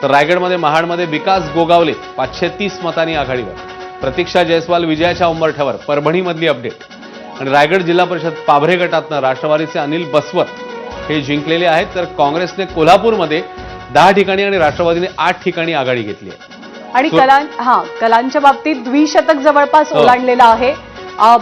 तर रायगडमध्ये महाडमध्ये विकास गोगावले 530 मतांनी आघाडीवर, प्रतीक्षा जयस्वाल विजयाच्या उंबरठ्यावर. परभणीमधली अपडेट. आणि रायगड जिल्हा परिषद पाभरे गटातनं राष्ट्रवादीचे अनिल बसवर हे जिंकलेले आहेत. तर काँग्रेसने कोल्हापूरमध्ये 10 ठिकाणी आणि राष्ट्रवादीने 8 ठिकाणी आघाडी घेतली आहे. आणि कलांच्या बाबतीत द्विशतक जवळपास ओलांडलेलं आहे.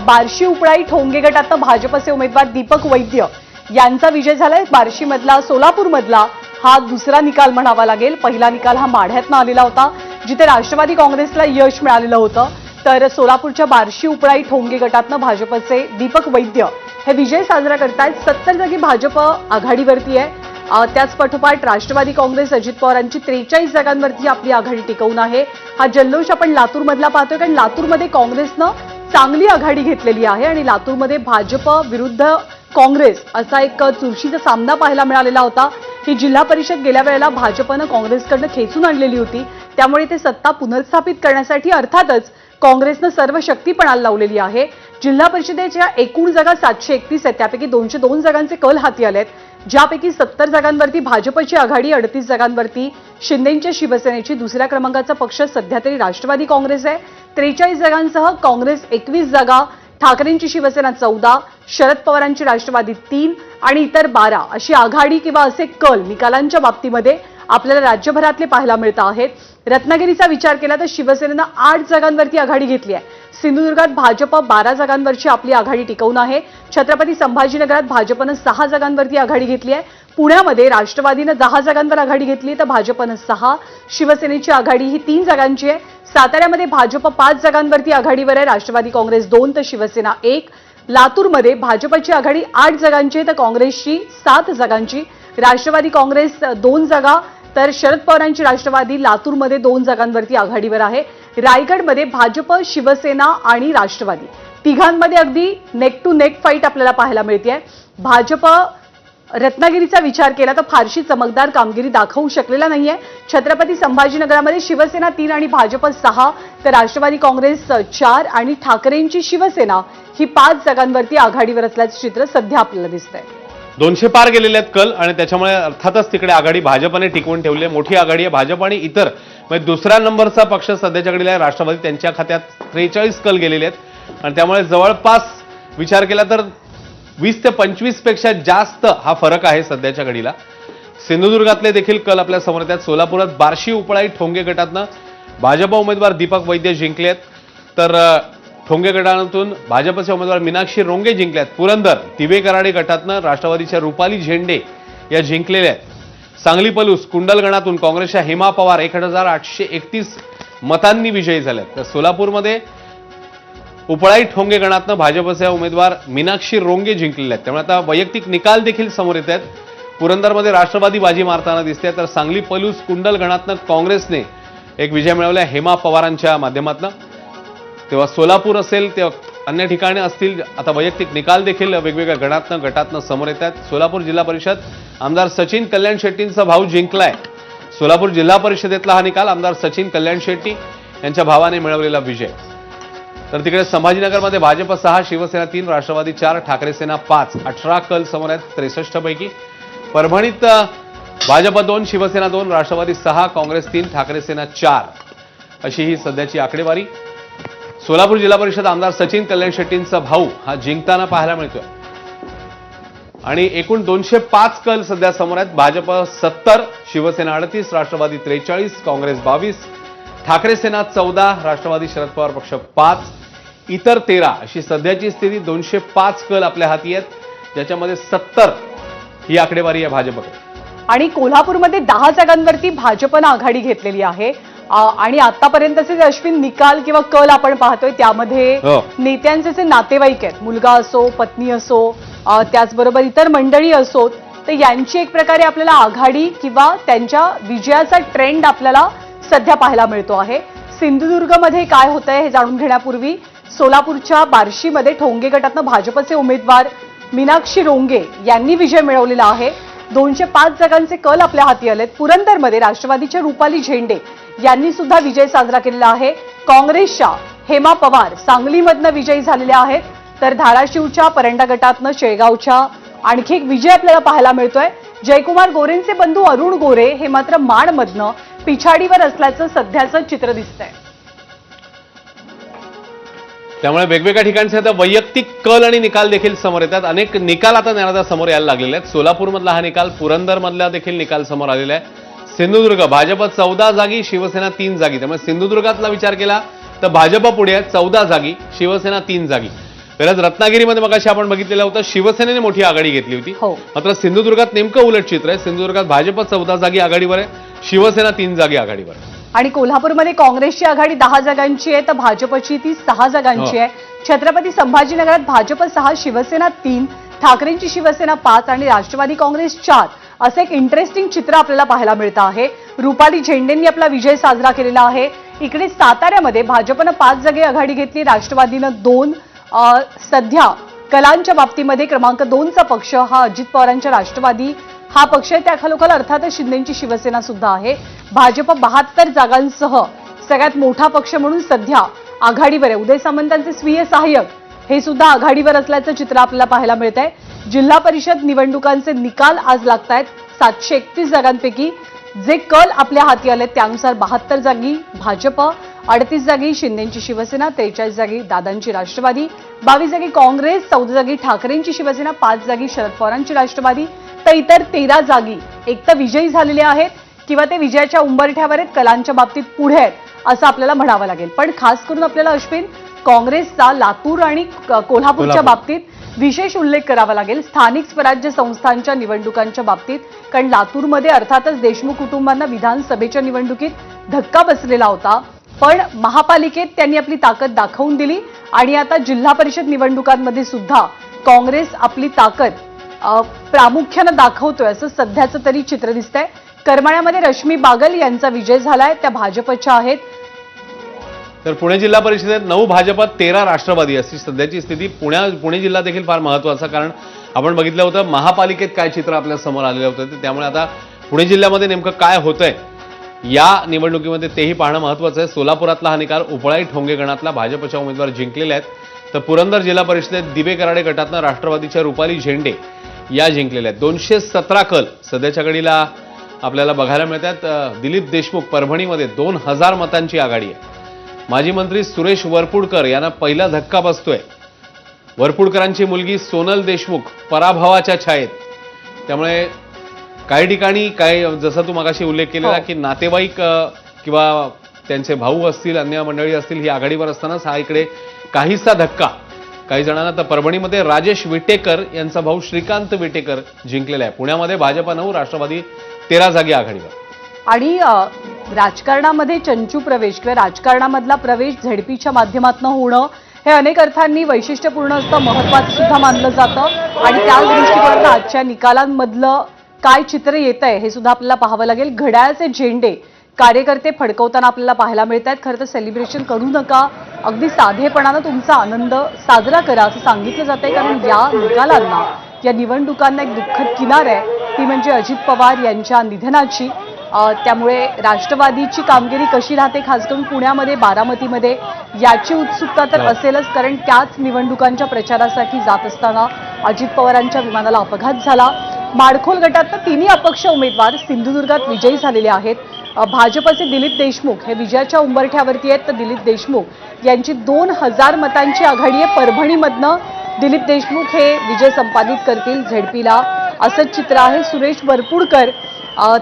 बार्शी उपळाई ठोंगे गटात भाजपचे उमेदवार दीपक वैद्य यांचा विजय झालाय. बार्शी मधला सोलापूर मधला हा दुसरा निकाल म्हणावा लागेल. पहिला निकाल हा माढ्यातनं आलेला होता जिथे राष्ट्रवादी काँग्रेसला यश मिळालेलं होतं. तर सोलापूरच्या बार्शी उपळाई ठोंगे गटातनं भाजपचे दीपक वैद्य हे विजय साजरा करतायत. 70 जागी भाजप आघाडीवरती आहे. त्याच पाठोपाठ राष्ट्रवादी काँग्रेस अजित पवारांची 43 जागांवरती आपली आघाडी टिकवून आहे. हा जल्लोष आपण लातूरमधला पाहतोय कारण लातूरमध्ये काँग्रेसनं चांगली आघाडी घेतलेली आहे आणि लातूरमध्ये भाजप विरुद्ध काँग्रेस असा एक चुरशीचा सामना पाहायला मिळालेला होता. ही जिल्हा परिषद गेल्या वेळेला भाजपनं काँग्रेसकडनं खेचून आणलेली होती. त्यामुळे ते सत्ता पुनर्स्थापित करण्यासाठी अर्थातच काँग्रेसनं सर्व शक्ती पणाला लावलेली आहे. जिल्हा परिषदेच्या एकूण जागा 731 आहेत. त्यापैकी 202 जागांचे कल हाती आलेत, ज्यापैकी 70 जागांवरती भाजपची आघाडी, 38 जागांवरती शिंदेच्या शिवसेनेची, दुसऱ्या क्रमांकाचा पक्ष सध्या तरी राष्ट्रवादी काँग्रेस आहे. 43 जागांसह काँग्रेस 21 जागा, ठाकरेंची शिवसेना 14, शरद पवारांची राष्ट्रवादी 3 आणि इतर 12 अशी आघाडी किंवा असे कल निकालांच्या बाबतीमध्ये आपल्याला राज्यभरातले पाहायला मिळत आहेत. रत्नागिरीचा विचार केला तर शिवसेनेनं 8 जागांवरती आघाडी घेतली आहे. सिंधुदुर्गात भाजप 12 जागांवरची आपली आघाडी टिकवून आहे. छत्रपती संभाजीनगरात भाजपनं 6 जागांवरती आघाडी घेतली आहे. पुण्यामध्ये राष्ट्रवादीनं 10 जागांवर आघाडी घेतली तर भाजपनं 6, शिवसेनेची आघाडी ही 3 जागांची आहे. साताऱ्यामध्ये भाजप 5 जागांवरती आघाडीवर आहे, राष्ट्रवादी काँग्रेस 2 तर शिवसेना 1. लातूरमध्ये भाजपची आघाडी 8 जागांची आहे तर काँग्रेसची 7 जागांची, राष्ट्रवादी काँग्रेस 2 जागा तर शरद पवारांची राष्ट्रवादी लातूरमध्ये 2 जागांवरती आघाडीवर आहे. रायगडमध्ये भाजप, शिवसेना आणि राष्ट्रवादी तिघांमध्ये अगदी नेक टू नेक फाईट आपल्याला पाहायला मिळते. भाजप रत्नागिरीचा विचार केला तर फारशी चमकदार कामगिरी दाखवू शकलेला नाहीये. छत्रपती संभाजीनगरामध्ये शिवसेना 3 आणि भाजप 6 तर राष्ट्रवादी काँग्रेस 4 आणि ठाकरेंची शिवसेना ही 5 जागांवरती आघाडीवर असल्याचं चित्र सध्या आपल्याला दिसतंय. 200 पार गेलेले आहेत कल आणि त्याच्यामुळे अर्थातच तिकडे आघाडी भाजपने टिकवून ठेवली आहे. मोठी आघाडी आहे भाजप आणि इतर म्हणजे दुसऱ्या नंबरचा पक्ष सध्याच्या घडीला आहे राष्ट्रवादी, त्यांच्या खात्यात 43 कल गेलेले आहेत आणि त्यामुळे जवळपास विचार केला तर 20 ते 25 पेक्षा जास्त हा फरक आहे सध्याच्या घडीला. सिंधुदुर्गातले देखील कल आपल्या समोर येतात. सोलापुरात बार्शी उपळाई ठोंगे गटातनं भाजप उमेदवार दीपक वैद्य जिंकलेत तर ठोंगे गटातून भाजपचे उमेदवार मीनाक्षी रोंगे जिंकल्यात. पुरंदर दिवे कराडे गटातनं राष्ट्रवादीच्या रुपाली झेंडे या जिंकलेल्या आहेत. सांगली पलूस कुंडल गणातून काँग्रेसच्या हेमा पवार 1831 मतांनी विजयी झाल्यात. तर सोलापूरमध्ये उपळाई ठोंगे गणातनं भाजपचे उमेदवार मीनाक्षी रोंगे जिंकलेले आहेत. त्यामुळे आता वैयक्तिक निकाल देखील समोर येत आहेत. पुरंदरमध्ये राष्ट्रवादी बाजी मारताना दिसते तर सांगली पलूस कुंडल गणातनं काँग्रेसने एक विजय मिळवला हेमा पवारांच्या माध्यमातून. तेव्हा सोलापूर असेल तेव्हा अन्य ठिकाणी असतील. आता वैयक्तिक निकाल देखील वेगवेगळ्या गटातनं समोर येत आहेत. सोलापूर जिल्हा परिषद आमदार सचिन कल्याण शेट्टींचा भाऊ जिंकलाय. सोलापूर जिल्हा परिषदेतला हा निकाल आमदार सचिन कल्याण शेट्टी यांच्या भावाने मिळवलेला विजय. तर तिकडे संभाजीनगरमध्ये भाजप 6, शिवसेना 3, राष्ट्रवादी 4, ठाकरे सेना 5, 18 कल समोर आहेत 63 पैकी. परभणीत भाजप 2, शिवसेना 2, राष्ट्रवादी 6, काँग्रेस 3, ठाकरे सेना 4 अशी ही सध्याची आकडेवारी. सोलापूर जिल्हा परिषद आमदार सचिन कल्याण शेट्टींचा भाऊ हा जिंकताना पाहायला मिळतोय आणि एकूण 205 कल सध्या समोर आहेत. भाजप 70, शिवसेना 38, राष्ट्रवादी 43, काँग्रेस 22, ठाकरे सेना 14, राष्ट्रवादी शरद पवार पक्ष 5, इतर 13 अशी सध्याची स्थिती. 205 कल आपल्या हाती आहेत ज्याच्यामध्ये 70 ही आकडेवारी आहे भाजपकडे. आणि कोल्हापूरमध्ये 10 जागांवरती भाजपनं आघाडी घेतलेली आहे आणि आतापर्यंतचे जे अश्विन निकाल किंवा कल आपण पाहतोय त्यामध्ये नेत्यांचे जे नातेवाईक आहेत, मुलगा असो, पत्नी असो, त्याचबरोबर इतर मंडळी असोत, तर यांची एक प्रकारे आपल्याला आघाडी किंवा त्यांच्या विजयाचा ट्रेंड आपल्याला सध्या पाहायला मिळतो आहे. सिंधुदुर्गमध्ये काय होतंय हे जाणून घेण्यापूर्वी सोलापूरच्या बार्शीमध्ये ठोंगे गटातनं भाजपचे उमेदवार मीनाक्षी रोंगे यांनी विजय मिळवलेला आहे. 205 जागांचे कल आपल्या हाती आलेत. पुरंदरमध्ये राष्ट्रवादीच्या रुपाली झेंडे यांनी सुद्धा विजय साजरा केलेला आहे. काँग्रेसच्या हेमा पवार सांगलीमधनं विजयी झालेल्या आहेत. तर धाराशिवच्या परंडा गटातनं शेळगावच्या आणखी एक विजय आपल्याला पाहायला मिळतोय. जयकुमार गोरेंचे बंधू अरुण गोरे हे मात्र माणमधनं पिछाडीवर असल्याचं सध्याचं चित्र दिसतंय. त्यामुळे वेगवेगळ्या ठिकाणचे आता वैयक्तिक कल आणि निकाल देखील समोर येतात. अनेक निकाल आता ज्ञानदा समोर यायला लागलेले आहेत. सोलापूरमधला हा निकाल, पुरंदरमधला देखील निकाल समोर आलेला आहे. सिंधुदुर्ग, भाजप 14 जागी, शिवसेना 3 जागी. त्यामुळे सिंधुदुर्गातला विचार केला तर भाजप पुढे आहे 14 जागी, शिवसेना 3 जागी. पहिल्याच रत्नागिरीमध्ये मगाशी आपण बघितलेलं होतं, शिवसेनेने मोठी आघाडी घेतली होती. हो. मात्र सिंधुदुर्गात नेमकं उलट चित्र आहे. सिंधुदुर्गात भाजप 14 जागी आघाडीवर आहे, शिवसेना 3 जागी आघाडीवर आहे. आणि कोल्हापूरमध्ये काँग्रेसची आघाडी 10 जागांची आहे तर भाजपची ती 6 जागांची आहे. छत्रपती संभाजीनगरात भाजप 6, शिवसेना 3, ठाकरेंची शिवसेना 5 आणि राष्ट्रवादी काँग्रेस 4 असं एक इंटरेस्टिंग चित्र आपल्याला पाहायला मिळतं आहे. रुपाली झेंडेंनी आपला विजय साजरा केलेला आहे. इकडे साताऱ्यामध्ये भाजपनं 5 जागी आघाडी घेतली, राष्ट्रवादीनं 2. सध्या कलांच्या बाबतीमध्ये क्रमांक 2चा पक्ष हा अजित पवारांच्या राष्ट्रवादी हा पक्ष आहे. त्याखालोखाल अर्थातच शिंदेची शिवसेना सुद्धा आहे. भाजप 72 जागांसह सगळ्यात मोठा पक्ष म्हणून सध्या आघाडीवर आहे. उदय सामंतांचे स्वीय सहाय्यक हे सुद्धा आघाडीवर असल्याचं चित्र आपल्याला पाहायला मिळत आहे. जिल्हा परिषद निवडणुकांचे निकाल आज लागत आहेत. 731 जागांपैकी जे कल आपल्या हाती आले त्यानुसार 72 जागी भाजप, 38 जागी शिंदेची शिवसेना, 43 जागी दादांची राष्ट्रवादी, 22 जागी काँग्रेस, 14 जागी ठाकरेंची शिवसेना, 5 जागी शरद पवारांची राष्ट्रवादी तर इतर 13 जागी एक तर विजयी झालेले आहेत किंवा ते विजयाच्या उंबरठ्यावर आहेत, कलांच्या बाबतीत पुढे आहेत असं आपल्याला म्हणावं लागेल. पण खास करून आपल्याला अश्विन काँग्रेसचा लातूर आणि कोल्हापूरच्या बाबतीत विशेष उल्लेख करावा लागेल. स्थानिक स्वराज्य संस्थांच्या निवडणुकांच्या बाबतीत, कारण लातूरमध्ये अर्थातच देशमुख कुटुंबांना विधानसभेच्या निवडणुकीत धक्का बसलेला होता, पण महापालिकेत त्यांनी आपली ताकद दाखवून दिली आणि आता जिल्हा परिषद निवडणुकांमध्ये सुद्धा काँग्रेस आपली ताकद प्रामुख्यानं दाखवतोय असं सध्याचं तरी चित्र दिसतंय. करमाळ्यामध्ये रश्मी बागल यांचा विजय झालाय, त्या भाजपच्या आहेत. तर पुणे जिल्हा परिषदेत 9 भाजपात 13 राष्ट्रवादी अशी सध्याची स्थिती. पुणे जिल्हा देखील फार महत्वाचा, कारण आपण बघितलं होतं महापालिकेत काय चित्र आपल्या समोर आलेलं होतं. त्यामुळे आता पुणे जिल्ह्यामध्ये नेमकं काय होतंय या निवडणुकीमध्ये तेही पाहणं महत्वाचं आहे. सोलापुरातला हा निकाल उपळाई ठोंगे गणातला भाजपच्या उमेदवार जिंकलेले आहेत, तर पुरंदर जिल्हा परिषदेत दिबे कराडे गटातनं राष्ट्रवादीच्या रुपाली झेंडे या जिंकलेल्या आहेत. 217 कल सध्याच्या घडीला आपल्याला बघायला मिळतात. दिलीप देशमुख परभणीमध्ये 2000 मतांची आघाडी आहे. माजी मंत्री सुरेश वरपुडकर यांना पहिला धक्का बसतोय. वरपुडकरांची मुलगी सोनल देशमुख पराभवाच्या छायेत. त्यामुळे काही ठिकाणी जसं तू मगाशी उल्लेख केलेला की नातेवाईक किंवा त्यांचे भाऊ असतील, अन्य मंडळी असतील, ही आघाडीवर असतानाच हा इकडे काहीसा धक्का काही जणांना. तर परभणीमध्ये राजेश विटेकर यांचा भाऊ श्रीकांत विटेकर जिंकलेला आहे. पुण्यामध्ये भाजप 9, राष्ट्रवादी 13 जागी आघाडीवर. आणि राजकारणामध्ये चंचू प्रवेश किंवा राजकारणामधला प्रवेश झेडपीच्या माध्यमातून होणं हे अनेक अर्थांनी वैशिष्ट्यपूर्ण असतं, महत्वाचं सुद्धा मानलं जातं आणि त्याच दृष्टिकोनातून आजच्या निकालांमधलं काय चित्र येत आहे हे सुद्धा आपल्याला पाहावं लागेल. घड्याळाचे झेंडे कार्यकर्ते फडकवताना आपल्याला पाहायला मिळत आहेत. खरं तर सेलिब्रेशन करू नका, अगदी साधेपणानं तुमचा आनंद साजरा करा असं सांगितलं जातंय, कारण या निकालांना, या निवडणुकांना एक दुःखद किनार आहे, ती म्हणजे अजित पवार यांच्या निधनाची. त्यामुळे राष्ट्रवादीची कामगिरी कशी राहते, खास करून पुण्यामध्ये, बारामतीमध्ये याची उत्सुकता तर असेलच, कारण त्याच निवडणुकांच्या प्रचारासाठी जात असताना अजित पवारांच्या विमानाला अपघात झाला. माडखोल गटात तिन्ही अपक्ष उमेदवार सिंधुदुर्गात विजयी झालेले आहेत. भाजपचे दिलीप देशमुख हे विजयाच्या उंबरठ्यावरती आहेत, तर दिलीप देशमुख यांची 2000 मतांची आघाडी आहे. परभणीमधनं दिलीप देशमुख हे विजय संपादित करतील झेडपीला असंच चित्र आहे. सुरेश वरपुडकर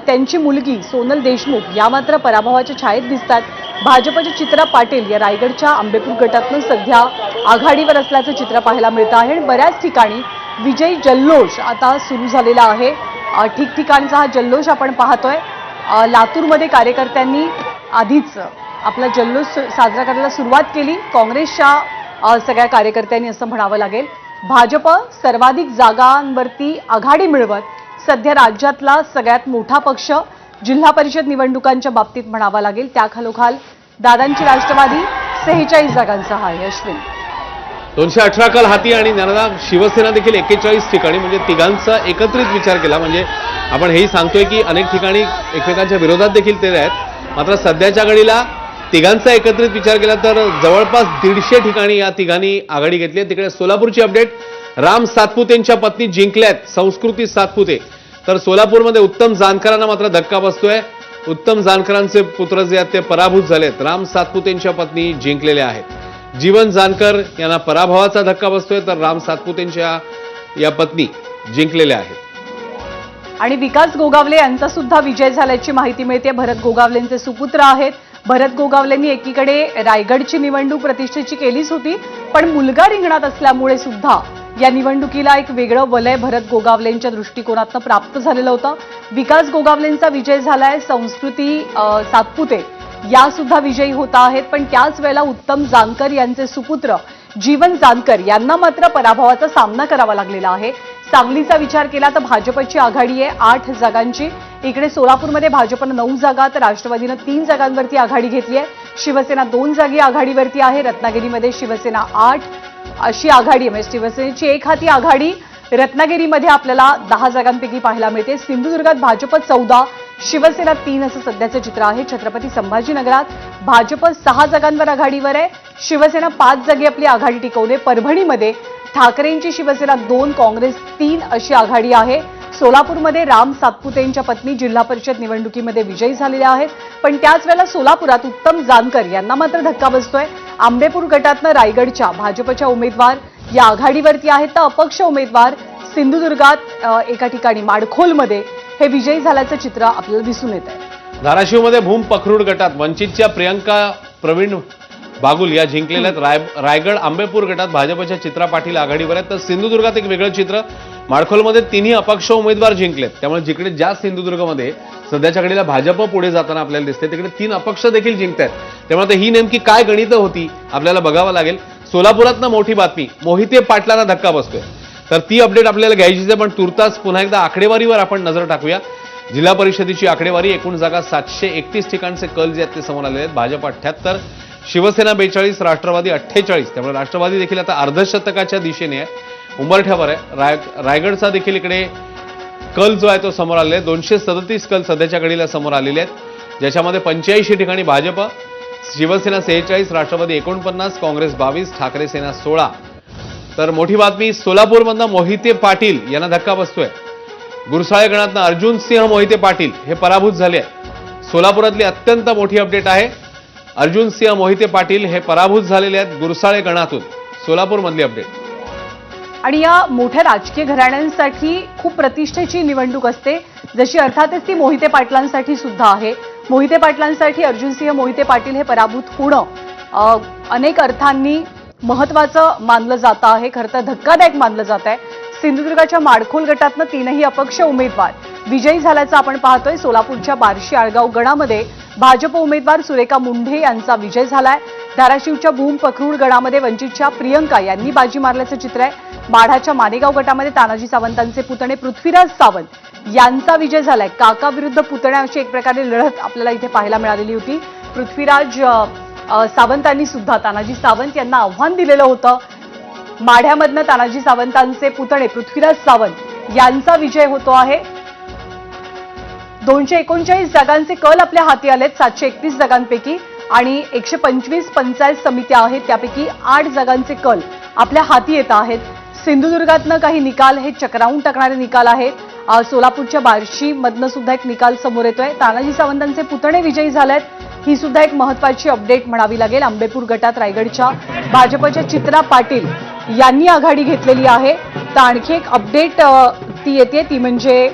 त्यांची मुलगी सोनल देशमुख या मात्र पराभवाच्या छायेत दिसतात. भाजपचे चित्रा पाटील या रायगडच्या आंबेपूर गटातून सध्या आघाडीवर असल्याचं चित्र पाहायला मिळतं आहे आणि बऱ्याच ठिकाणी विजयी जल्लोष आता सुरू झालेला आहे. ठिकठिकाणचा हा जल्लोष आपण पाहतोय. लातूरमध्ये कार्यकर्त्यांनी आधीच आपला जल्लोष साजरा करायला सुरुवात केली, काँग्रेसच्या सगळ्या कार्यकर्त्यांनी असं म्हणावं लागेल. भाजप सर्वाधिक जागांवरती आघाडी मिळवत सध्या राज्यातला सगळ्यात मोठा पक्ष जिल्हा परिषद निवडणुकांच्या बाबतीत म्हणावा लागेल. त्याखालोखाल दादांची राष्ट्रवादी 46 जागांचा आहे. अश्विन 218 कल हाती आणि ज्ञानदा शिवसेना देखील 41 ठिकाणी, म्हणजे तिघांचा एकत्रित विचार केला म्हणजे आपण हेही सांगतोय की अनेक ठिकाणी एकमेकांच्या विरोधात देखील ते आहेत. मात्र सध्याच्या घडीला तिघांचा एकत्रित विचार केला तर जवळपास 150 ठिकाणी या तिघांनी आघाडी घेतली आहे. तिकडे सोलापूरची अपडेट, राम सातपुतेंच्या पत्नी जिंकल्यात, संस्कृती सातपुते. तर सोलापूरमध्ये उत्तम जानकरांना मात्र धक्का बसतोय. उत्तम जानकरांचे पुत्र जे आहेत ते पराभूत झालेत. राम सातपुतेंच्या पत्नी जिंकलेल्या आहेत. जीवन जानकर यांना पराभवाचा धक्का बसतोय, तर राम सातपुतेंच्या या पत्नी जिंकलेल्या आहेत. आणि विकास गोगावले यांचा सुद्धा विजय झाल्याची माहिती मिळते. भरत गोगावलेंचे सुपुत्र आहेत. भरत गोगावलेंनी एकीकडे रायगडची निवडणूक प्रतिष्ठेची केलीच होती, पण मुलगा रिंगणात असल्यामुळे सुद्धा या निवडणुकीला एक वेगळं वलय भरत गोगावलेंच्या दृष्टिकोनातून प्राप्त झालेलं होतं. विकास गोगावलेंचा विजय झालाय. संस्कृती सातपुते या सुद्धा विजयी होत आहेत. पण त्याच वेळेला उत्तम जानकर यांचे सुपुत्र जीवन जानकर यांना मात्र पराभवाचा सामना करावा लागलेला आहे. सांगलीचा विचार केला तर भाजपची आघाडी आहे 8 जागांची. इकडे सोलापूरमध्ये भाजपनं 9 जागा तर राष्ट्रवादीनं 3 जागांवरती आघाडी घेतली आहे. शिवसेना 2 जागी आघाडीवरती आहे. रत्नागिरीमध्ये शिवसेना 8 अशी आघाडी आहे. म्हणजे शिवसेनेची एक हाती आघाडी रत्नागिरीमध्ये आपल्याला 10 जागांपैकी पाहायला मिळते. सिंधुदुर्गात भाजप 14, शिवसेना 3 असं सध्याचं चित्र आहे. छत्रपती संभाजीनगरात भाजप 6 जागांवर आघाडीवर आहे. शिवसेना 5 जागी आपली आघाडी टिकवते. परभणीमध्ये ठाकरेंची शिवसेना 2, काँग्रेस 3 अशी आघाडी आहे. सोलापूरमध्ये राम सातपुतेंच्या पत्नी जिल्हा परिषद निवडणुकीमध्ये विजयी झालेल्या आहेत. पण त्याच वेळेला सोलापुरात उत्तम जानकर यांना मात्र धक्का बसतोय. आंबेपूर गटातनं रायगडच्या भाजपच्या उमेदवार या आघाडीवरती आहेत, तर अपक्ष उमेदवार सिंधुदुर्गात एका ठिकाणी माडखोलमध्ये हे विजयी झाल्याचं चित्र आपल्याला दिसून येत आहे. धाराशिवमध्ये भूम पखरूड गटात वंचितच्या प्रियंका प्रवीण बागुल या जिंकलेल्या आहेत. रायगड आंबेपूर गटात भाजपच्या चित्रा पाटील आघाडीवर आहेत. तर सिंधुदुर्गात एक वेगळं चित्र. माडखोलमध्ये तिन्ही अपक्ष उमेदवार जिंकलेत. त्यामुळे जिकडे ज्या सिंधुदुर्गमध्ये सध्याच्या घडीला भाजप पुढे जाताना आपल्याला दिसते, तिकडे 3 अपक्ष देखील जिंकतायत. त्यामुळे ही नेमकी काय गणितं होती आपल्याला बघावं लागेल. सोलापुरातनं मोठी बातमी, मोहिते पाटलांना धक्का बसतोय. तर ती अपडेट आपल्याला घ्यायचीच आहे, पण तुर्तास पुन्हा एकदा आकडेवारीवर आपण नजर टाकूया. जिल्हा परिषदेची आकडेवारी, एकूण जागा 731 ठिकाणचे कल जे आहेत ते समोर आलेले आहेत. भाजप 78, शिवसेना 42, राष्ट्रवादी 48. त्यामुळे राष्ट्रवादी देखील आता अर्धशतकाच्या दिशेने आहे, उंबरठ्यावर आहे. रायगडचा देखील इकडे कल जो आहे तो समोर आलेला आहे. 237 कल सध्याच्या घडीला समोर आलेले आहेत, ज्याच्यामध्ये 85 ठिकाणी भाजप, शिवसेना 46, राष्ट्रवादी 49, काँग्रेस 22, ठाकरे सेना 16. तर मोठी बातमी, सोलापूरमधनं मोहिते पाटील यांना धक्का बसतोय. गुरसाळे गणातनं अर्जुन सिंह मोहिते पाटील हे पराभूत झाले आहेत. सोलापुरातली अत्यंत मोठी अपडेट आहे. अर्जुन सिंह मोहिते पाटील हे पराभूत झालेले आहेत गुरसाळे गणातून. सोलापूरमधली अपडेट. आणि या मोठ्या राजकीय घराण्यांसाठी खूप प्रतिष्ठेची निवडणूक असते, जशी अर्थातच ती मोहिते पाटलांसाठी सुद्धा आहे. मोहिते पाटलांसाठी अर्जुनसिंह मोहिते पाटील हे पराभूत होणं अनेक अर्थांनी महत्वाचं मानलं जातं आहे. खरं तर धक्कादायक मानलं जात आहे. सिंधुदुर्गाच्या माडखोल गटातनं 3ही अपक्ष उमेदवार विजयी झाल्याचं आपण पाहतोय. सोलापूरच्या बार्शी आळगाव गणामध्ये भाजप उमेदवार सुरेखा मुंढे यांचा विजय झालाय. धाराशिवच्या भूम पखरूड गणामध्ये वंचितच्या प्रियंका यांनी बाजी मारल्याचं चित्र आहे. माढाच्या मानेगाव गटामध्ये तानाजी सावंतांचे पुतणे पृथ्वीराज सावंत यांचा विजय झालाय. काका विरुद्ध पुतण्या अशी एक प्रकारे लढत आपल्याला इथे पाहायला मिळालेली होती. पृथ्वीराज सावंतांनी सुद्धा तानाजी सावंत यांना आव्हान दिलेलं होतं. माढ्यामधनं तानाजी सावंतांचे पुतणे पृथ्वीराज सावंत यांचा विजय होतो आहे. 239 जागांचे कल आपल्या हाती आलेत 731 जागांपैकी, आणि 125 पंचायत समित्या आहेत, त्यापैकी 8 जागांचे कल आपल्या हाती येत आहेत. सिंधुदुर्गातनं काही निकाल हे चक्रावून टाकणारे निकाल आहेत. सोलापूरच्या बार्शी मधनं सुद्धा एक निकाल समोर येतोय. तानाजी सावंतांचे पुतणे विजयी झालेत, ही सुद्धा एक महत्वाची अपडेट म्हणावी लागेल. आंबेपूर गटात रायगडच्या भाजपच्या चित्रा पाटील यांनी आघाडी घेतलेली आहे. तर आणखी एक अपडेट ती येते, ती म्हणजे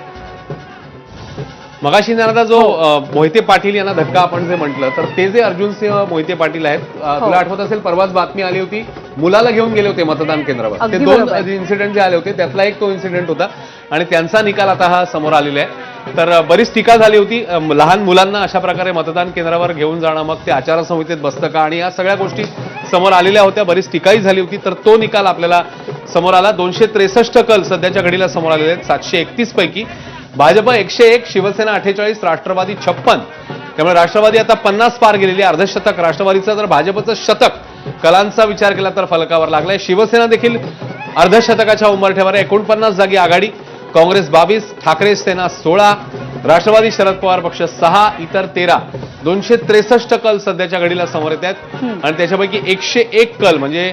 मगाशी येणारा जो मोहिते पाटील यांना धक्का आपण जे म्हटलं, तर ते जे अर्जुन सिंह मोहिते पाटील आहेत, तुला आठवत असेल परवाच बातमी आली होती, मुलाला घेऊन गेले होते मतदान केंद्रावर. ते 2 इन्सिडेंट जे आले होते त्यातला एक तो इन्सिडेंट होता, आणि त्यांचा निकाल आता हा समोर आलेला आहे. तर बरीच टीका झाली होती, लहान मुलांना अशा प्रकारे मतदान केंद्रावर घेऊन जाणं, मग ते आचारसंहितेत बसतं का, आणि या सगळ्या गोष्टी समोर आलेल्या होत्या. बरीच टीकाही झाली होती. तर तो निकाल आपल्याला समोर आला. 263 कल सध्याच्या घडीला समोर आलेले आहेत 731 पैकी. भाजप 101, शिवसेना 48, राष्ट्रवादी 56. त्यामुळे राष्ट्रवादी आता 50 पार गेलेली, अर्धशतक राष्ट्रवादीचं. तर भाजपचं शतक कलांचा विचार केला तर फलकावर लागलाय. शिवसेना देखील अर्धशतकाच्या उंबरठ्यावर आहे, 49 जागी आघाडी. काँग्रेस 22, ठाकरे सेना 16, राष्ट्रवादी शरद पवार पक्ष 6, इतर 13. 263 कल सध्याच्या घडीला समोर येत आहेत, आणि त्याच्यापैकी 101 कल म्हणजे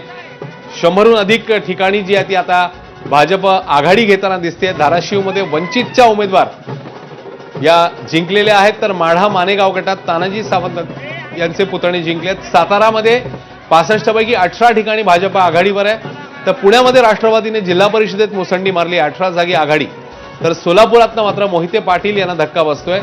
100हून अधिक ठिकाणी जी आहे ती आता भाजप आघाडी घेताना दिसते. धाराशिवमध्ये वंचितच्या उमेदवार या जिंकलेल्या आहेत. तर माढा मानेगाव गटात तानाजी सावंत यांचे पुतणे जिंकलेत. सातारामध्ये 65 पैकी 18 ठिकाणी भाजप आघाडीवर आहे. तर पुण्यामध्ये राष्ट्रवादीने जिल्हा परिषदेत मुसंडी मारली, 18 जागी आघाडी. तर सोलापुरातनं मात्र मोहिते पाटील यांना धक्का बसतोय,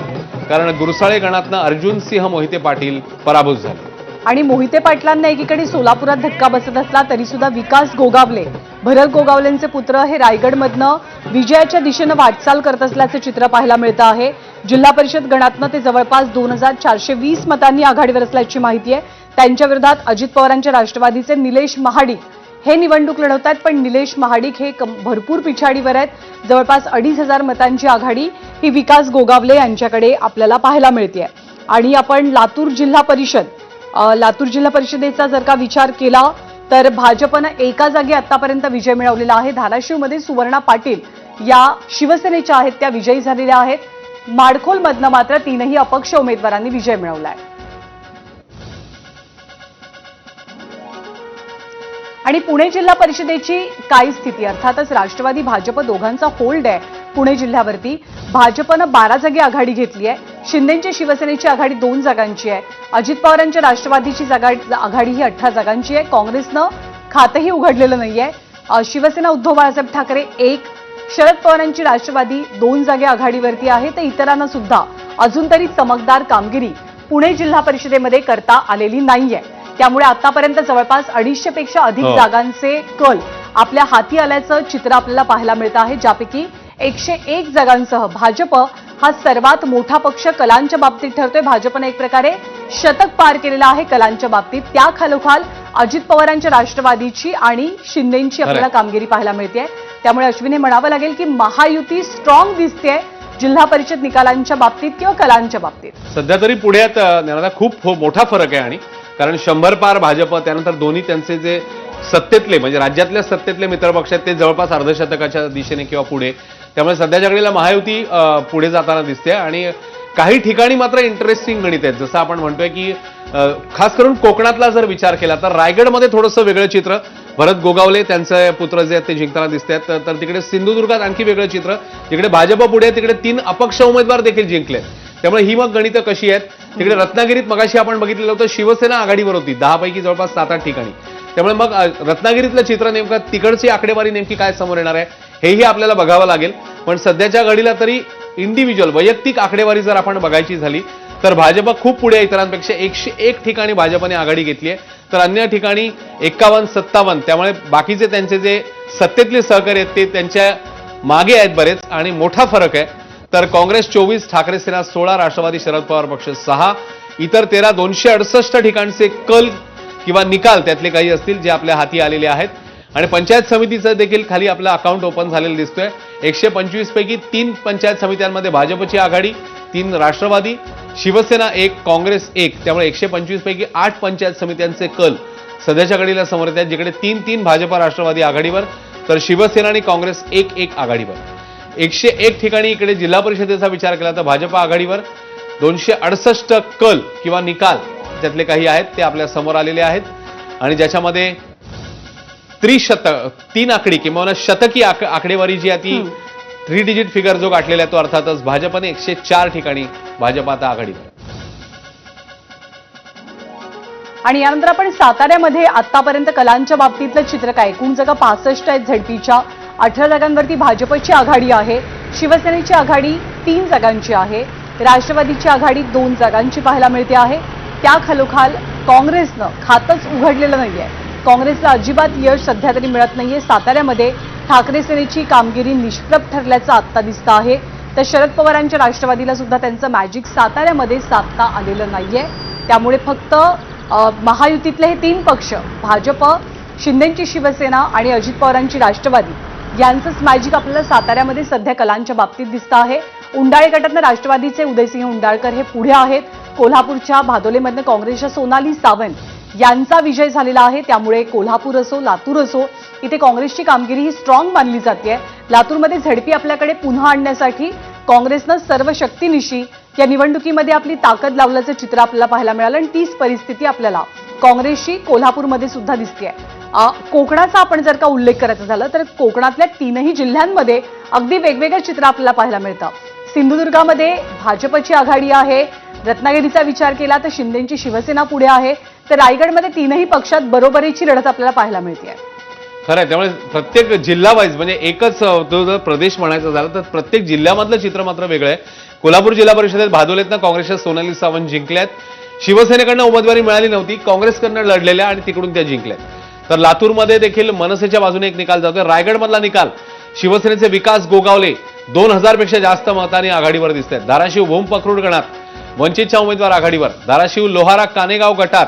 कारण गुरसाळे गणातनं अर्जुनसिंह मोहिते पाटील पराभूत झाले. आणि मोहिते पाटलांना एकीकडे सोलापुरात धक्का बसत असला तरी सुद्धा विकास गोगावले, भरत गोगावलेंचे पुत्र हे रायगडमधनं विजयाच्या दिशेनं वाटचाल करत असल्याचं चित्र पाहायला मिळतं आहे. जिल्हा परिषद गणातनं ते जवळपास 2420 मतांनी आघाडीवर असल्याची माहिती आहे. त्यांच्या विरोधात अजित पवारांच्या राष्ट्रवादीचे निलेश महाडिक हे निवडणूक लढवतात, पण निलेश महाडिक हे भरपूर पिछाडीवर आहेत. जवळपास 2500 मतांची आघाडी ही विकास गोगावले यांच्याकडे आपल्याला पाहायला मिळते. आणि आपण लातूर जिल्हा परिषदेचा जर का विचार केला तर भाजपनं एका जागी आतापर्यंत विजय मिळवलेला आहे. धाराशिवमध्ये सुवर्णा पाटील या शिवसेनेच्या आहेत, त्या विजयी झालेल्या आहेत. माडखोलमधनं मात्र 3ही अपक्ष उमेदवारांनी विजय मिळवला आहे. आणि पुणे जिल्हा परिषदेची काय स्थिती, अर्थातच राष्ट्रवादी भाजप दोघांचा होल्ड आहे पुणे जिल्ह्यावरती. भाजपनं 12 जागी आघाडी घेतली आहे. शिंदेची शिवसेनेची आघाडी 2 जागांची आहे. अजित पवारांच्या राष्ट्रवादीची आघाडी ही 18 जागांची आहे. काँग्रेसनं खातंही उघडलेलं नाहीये. शिवसेना उद्धव बाळासाहेब ठाकरे 1, शरद पवारांची राष्ट्रवादी 2 जागे आघाडीवरती आहे. तर इतरांना सुद्धा अजून तरी चमकदार कामगिरी पुणे जिल्हा परिषदेमध्ये करता आलेली नाहीये. त्यामुळे आतापर्यंत जवळपास 250 पेक्षा अधिक जागांचे कल आपल्या हाती आल्याचं चित्र आपल्याला पाहायला मिळतं आहे, ज्यापैकी 101 जागांसह भाजप हा सर्वात मोठा पक्ष कलांच्या बाबतीत ठरतोय. भाजपने एक प्रकारे शतक पार केलेलं आहे कलांच्या बाबतीत. त्या खालोखाल अजित पवारांच्या राष्ट्रवादीची आणि शिंदेची आपल्याला कामगिरी पाहायला मिळते. त्यामुळे अश्विन हे म्हणावं लागेल की महायुती स्ट्रॉंग दिसते जिल्हा परिषद निकालांच्या बाबतीत किंवा कलांच्या बाबतीत. सध्या तरी पुण्यात खूप मोठा फरक आहे. आणि कारण 100 पार भाजप, त्यानंतर दोन्ही त्यांचे जे सत्तेतले म्हणजे राज्यातल्या सत्तेतले मित्रपक्ष आहेत ते जवळपास अर्धशतकाच्या दिशेने किंवा पुढे. त्यामुळे सध्याच्या घडीला महायुती पुढे जाताना दिसते. आणि काही ठिकाणी मात्र इंटरेस्टिंग गणित आहेत, जसं आपण म्हणतोय की खास करून कोकणातला जर विचार केला तर रायगडमध्ये थोडंसं वेगळं चित्र. भरत गोगावले त्यांचे पुत्र जे आहेत ते जिंकताना दिसत आहेत. तर तिकडे सिंधुदुर्गात आणखी वेगळं चित्र, जिकडे भाजप पुढे तिकडे 3 अपक्ष उमेदवार देखील जिंकले. त्यामुळे ही मग गणितं कशी आहेत. तिकडे रत्नागिरीत मगाशी आपण बघितलेलं होतं शिवसेना आघाडीवर होती 10 पैकी जवळपास 7-8 ठिकाणी. त्यामुळे मग रत्नागिरीतलं चित्र नेमकं तिकडची आकडेवारी नेमकी काय समोर येणार आहे हेही आपल्याला बघावं लागेल. पण सध्याच्या घडीला तरी इंडिव्हिज्युअल वैयक्तिक आकडेवारी जर आपण बघायची झाली तर भाजप खूप पुढे आहे इतरांपेक्षा. 101 ठिकाणी भाजपने आघाडी घेतली आहे, तर अन्य ठिकाणी 51-57. त्यामुळे बाकीचे त्यांचे जे सत्तेतले सहकारी आहेत ते त्यांच्या मागे आहेत बरेच, आणि मोठा फरक आहे. तर काँग्रेस 24, ठाकरे सेना 16, राष्ट्रवादी शरद पवार पक्ष 6, इतर 13, 268 ठिकाणचे कल किंवा निकाल त्यातले काही असतील जे आपल्या हाती आलेले आहेत. आणि पंचायत समितीचं देखील खाली आपलं अकाउंट ओपन झालेलं दिसतोय. 125 पैकी 3 पंचायत समित्यांमध्ये भाजपची आघाडी, 3 राष्ट्रवादी, शिवसेना 1, काँग्रेस 1. त्यामुळे 125 पैकी 8 पंचायत समित्यांचे कल सध्याच्या घडीला समोर येत आहेत, जिकडे 3-3 भाजप राष्ट्रवादी आघाडीवर, तर शिवसेना आणि काँग्रेस 1-1 आघाडीवर. 101 ठिकाणी इकडे जिल्हा परिषदेचा विचार केला तर भाजप आघाडीवर. 268 कल किंवा निकाल त्यातले काही आहेत ते आपल्या समोर आलेले आहेत. आणि ज्याच्यामध्ये त्रिशतक 3 आकडी किंवा शतकी आकडेवारी जी आहे ती 3 डिजिट फिगर जो गाठलेला आहे तो अर्थातच भाजपने 104 ठिकाणी भाजप आता आघाडीवर. आणि यानंतर आपण साताऱ्यामध्ये आतापर्यंत कलांच्या बाबतीतलं चित्र काय. एकूण जागा 65 आहेत झडपीच्या. 18 जागांवरती भाजपची आघाडी आहे. शिवसेनेची आघाडी 3 जागांची आहे. राष्ट्रवादीची आघाडी 2 जागांची पाहायला मिळते आहे. त्या खालोखाल काँग्रेसनं खातंच उघडलेलं नाहीये. काँग्रेसला अजिबात यश सध्या तरी मिळत नाहीये. साताऱ्यामध्ये ठाकरे सेनेची कामगिरी निष्प्रभ ठरल्याचं आत्ता दिसतं आहे. तर शरद पवारांच्या राष्ट्रवादीला सुद्धा त्यांचं मॅजिक साताऱ्यामध्ये साधता आलेलं नाहीये. त्यामुळे फक्त महायुतीतले हे 3 पक्ष भाजप, शिंदेची शिवसेना आणि अजित पवारांची राष्ट्रवादी यांचंच मॅजिक आपल्याला साताऱ्यामध्ये सध्या कलांच्या बाबतीत दिसतं आहे. उंडाळे गटातनं राष्ट्रवादीचे उदयसिंह उंडाळकर हे पुढे आहेत. कोल्हापूरच्या भादोलेमधनं काँग्रेसच्या सोनाली सावंत यांचा विजय झालेला आहे. त्यामुळे कोल्हापूर असो लातूर असो इथे काँग्रेसची कामगिरी ही स्ट्रॉंग मानली जाते. लातूरमध्ये झडपी आपल्याकडे पुन्हा आणण्यासाठी काँग्रेसनं सर्व शक्तीनिशी या निवडणुकीमध्ये आपली ताकद लावल्याचं चित्र आपल्याला पाहायला मिळालं. आणि तीच परिस्थिती आपल्याला काँग्रेसची कोल्हापूरमध्ये सुद्धा दिसते. कोकणाचा आपण जर का उल्लेख करायचा झाला तर कोकणातल्या 3ही जिल्ह्यांमध्ये अगदी वेगवेगळं चित्र आपल्याला पाहायला मिळतं. सिंधुदुर्गामध्ये भाजपची आघाडी आहे. रत्नागिरीचा विचार केला तर शिंदेची शिवसेना पुढे आहे. तर रायगडमध्ये तीनही पक्षात बरोबरीची लढत आपल्याला पाहायला मिळते. खरं आहे. त्यामुळे प्रत्येक जिल्हा वाईज म्हणजे एकच जो जर प्रदेश म्हणायचा झाला तर प्रत्येक जिल्ह्यामधलं चित्र मात्र वेगळं आहे. कोल्हापूर जिल्हा परिषदेत भादोलीतनं काँग्रेसच्या सोनाली सावंत जिंकल्यात. शिवसेनेकडनं उमेदवारी मिळाली नव्हती, काँग्रेसकडनं लढलेल्या आणि तिकडून त्या जिंकल्यात. तर लातूरमध्ये देखील मनसेच्या बाजूने एक निकाल जातोय. रायगडमधला निकाल शिवसेनेचे विकास गोगावले 2000 पेक्षा जास्त मतांनी आघाडीवर दिसत आहेत. धाराशिव भूम पक्रूड गणात वंचितच्या उमेदवार आघाडीवर. धाराशिव लोहारा कानेगाव गटात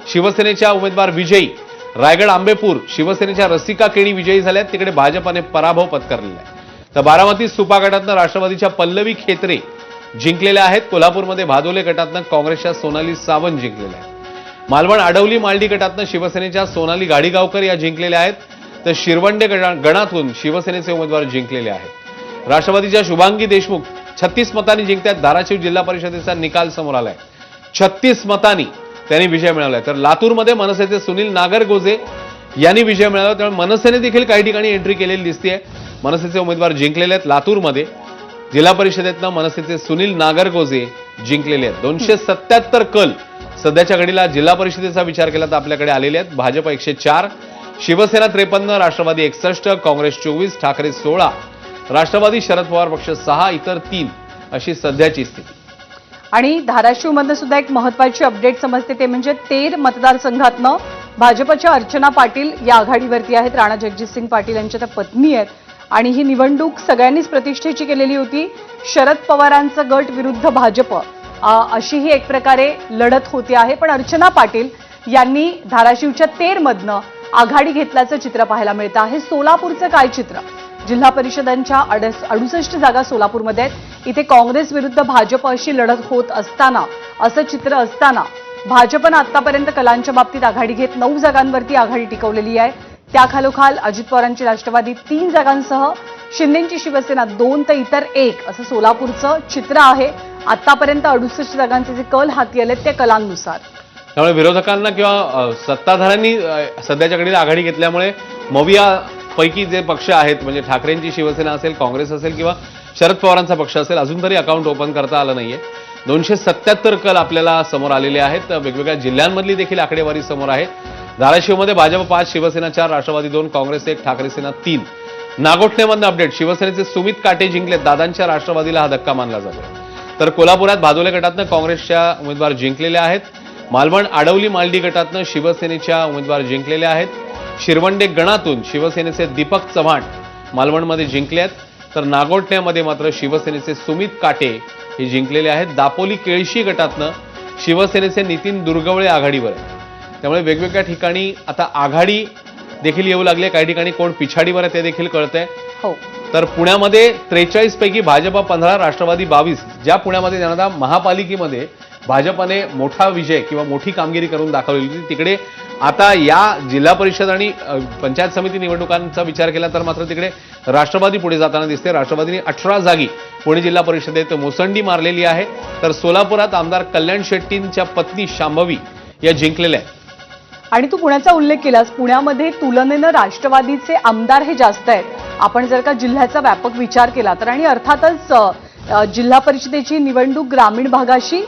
शिवसेनेच्या उमेदवार विजयी. रायगड आंबेपूर शिवसेनेच्या रसिका केणी विजयी झाल्यात, तिकडे भाजपाने पराभव पत्करलेला आहे. तर बारामती सुपा गटातनं राष्ट्रवादीच्या पल्लवी खेत्रे जिंकलेल्या आहेत. कोल्हापूरमध्ये भादोले गटातनं काँग्रेसच्या सोनाली सावंत जिंकलेल्या आहेत. मालवण आडवली मालडी गटातनं शिवसेनेच्या सोनाली गाडीगावकर या जिंकलेल्या आहेत. तर शिरवंडे गणातून शिवसेनेचे उमेदवार जिंकलेले आहेत. राष्ट्रवादीच्या शुभांगी देशमुख 36 मतांनी जिंकतात. धाराशिव जिल्हा परिषदेचा निकाल समोर आलाय. 36 मतांनी त्यांनी विजय मिळवलाय. तर लातूरमध्ये मनसेचे सुनील नागरगोजे यांनी विजय मिळवला. त्यामुळे मनसेने देखील काही ठिकाणी एंट्री केलेली दिसतेय. मनसेचे उमेदवार जिंकलेले आहेत. लातूरमध्ये जिल्हा परिषदेतनं मनसेचे सुनील नागरगोजे जिंकलेले आहेत. 277 कल सध्याच्या घडीला जिल्हा परिषदेचा विचार केला तर आपल्याकडे आलेले आहेत. भाजप 104, शिवसेना 53, राष्ट्रवादी 61, काँग्रेस 24, ठाकरे 16, राष्ट्रवादी शरद पवार पक्ष 6, इतर 3 अशी सध्याची स्थिती. आणि धाराशिवमधनं सुद्धा एक महत्वाची अपडेट समजते, ते म्हणजे तेर मतदारसंघातनं भाजपच्या अर्चना पाटील या आघाडीवरती आहेत. राणा जगजितसिंग पाटील यांच्या त्या पत्नी आहेत. आणि ही निवडणूक सगळ्यांनीच प्रतिष्ठेची केलेली होती. शरद पवारांचा गट विरुद्ध भाजप अशी ही एक प्रकारे लढत होती आहे. पण अर्चना पाटील यांनी धाराशिवच्या तेरमधनं आघाडी घेतल्याचं चित्र पाहायला मिळतं आहे. सोलापूरचं काय चित्र? जिल्हा परिषदांच्या 68 जागा सोलापूरमध्ये आहेत. इथे काँग्रेस विरुद्ध भाजप अशी लढत होत असताना, असं चित्र असताना भाजपनं आतापर्यंत कलांच्या बाबतीत आघाडी घेत 9 जागांवरती आघाडी टिकवलेली आहे. त्याखालोखाल अजित पवारांची राष्ट्रवादी 3 जागांसह, शिंदेची शिवसेना 2 तर इतर 1 असं सोलापूरचं चित्र आहे. आतापर्यंत 68 जागांचे जे कल हाती आलेत त्या कलांनुसार. त्यामुळे विरोधकांना किंवा सत्ताधाऱ्यांनी सध्याच्या घडीला आघाडी घेतल्यामुळे मविया पैकी जे पक्ष आहेत म्हणजे ठाकरेंची शिवसेना असेल, काँग्रेस असेल किंवा शरद पवारांचा पक्ष असेल, अजून तरी अकाउंट ओपन करता आलं नाहीये. 277 कल आपल्याला समोर आलेले आहेत. वेगवेगळ्या जिल्ह्यांमधली देखील आकडेवारी समोर आहे. धाराशिवमध्ये भाजप 5, शिवसेना 4, राष्ट्रवादी 2, काँग्रेस 1, ठाकरे सेना 3. नागोठणेमधनं अपडेट, शिवसेनेचे सुमित काटे जिंकलेत. दादांच्या राष्ट्रवादीला हा धक्का मानला जातो. तर कोल्हापुरात भादोले गटातनं काँग्रेसच्या उमेदवार जिंकलेल्या आहेत. मालवण आडवली मालडी गटातनं शिवसेनेच्या उमेदवार जिंकलेल्या आहेत. शिरवंडे गणातून शिवसेनेचे दीपक चव्हाण मालवणमध्ये जिंकले आहेत. तर नागोठण्यामध्ये मात्र शिवसेनेचे सुमित काटे हे जिंकलेले आहेत. दापोली केळशी गटातनं शिवसेनेचे नितीन दुर्गवळे आघाडीवर आहेत. त्यामुळे वेगवेगळ्या ठिकाणी आता आघाडी देखील येऊ लागली आहे. काही ठिकाणी कोण पिछाडीवर आहे ते देखील कळतंय. हो. तर पुण्यामध्ये 43 पैकी भाजप 15, राष्ट्रवादी 22. ज्या पुण्यामध्ये जनता महापालिकेमध्ये भाजपने मोठा विजय किंवा मोठी कामगिरी करून दाखवलेली होती, तिकडे आता या जिल्हा परिषद आणि पंचायत समिती निवडणुकांचा विचार केला तर मात्र तिकडे राष्ट्रवादी पुढे जाताना दिसते. राष्ट्रवादीने 18 जागी पुणे जिल्हा परिषदेत मुसंडी मारलेली आहे. तर सोलापुरात आमदार कल्याण शेट्टींच्या पत्नी शांभवी या जिंकलेल्या आहेत. आणि तू पुण्याचा उल्लेख केलास. पुण्यामध्ये तुलनेनं राष्ट्रवादीचे आमदार हे जास्त आहेत. आपण जर का जिल्ह्याचा व्यापक विचार केला तर, आणि अर्थातच जिल्हा परिषदेची निवडणूक ग्रामीण भागाशी